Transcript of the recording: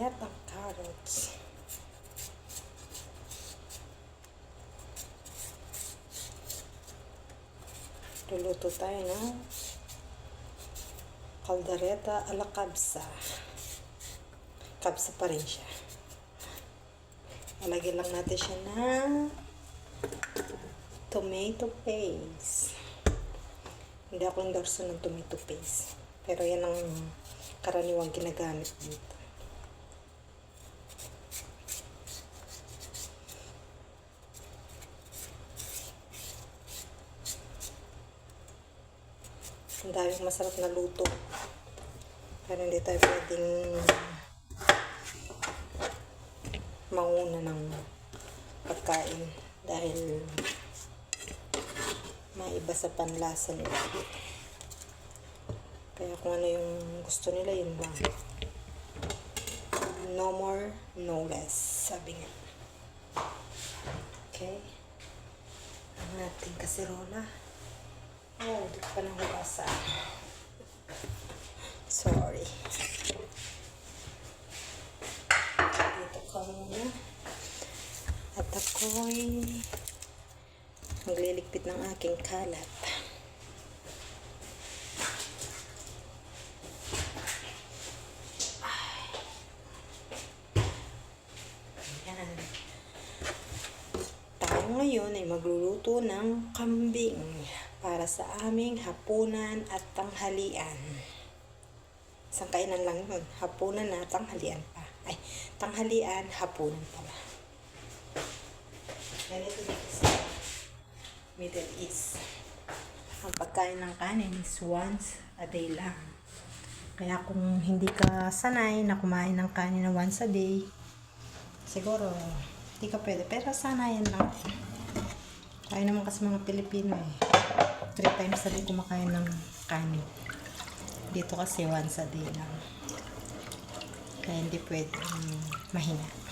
calderetang carrots. Luluto tayo ng caldereta a la kabsa. Kabsa pa rin siya. Ilagyan lang natin siya ng tomato paste. Hindi ako endorso ng tomato paste. Pero yan ang karaniwang ginagamit dito. Ang daming masarap na luto. Pero hindi tayo pwedeng manguna ng pagkain dahil maiba sa panlasa nila. Kaya kung ano yung gusto nila, yun lang. No more, no less, sabi nga. Okay. Ang ating kaserola. Oh, di pa nang hugasan. Sorry. Dito ka muna. At ako'y magliligpit ng aking kalat. Ayan. Tayo ngayon ay magluluto ng kambing para sa aming hapunan at tanghalian. Isang kainan lang yun. Hapunan na tanghalian pa. Ay, tanghalian, hapunan pala. Ganito dito sa Middle East. Ang pagkain ng kanin is once a day lang. Kaya kung hindi ka sanay na kumain ng kanin na once a day, siguro hindi ka pwede. Pero sanayan lang. Tayo naman kasi mga Pilipino 3 times a day kumakain ng kanin. Dito kasi once a day lang. Kaya hindi pwede mahinga.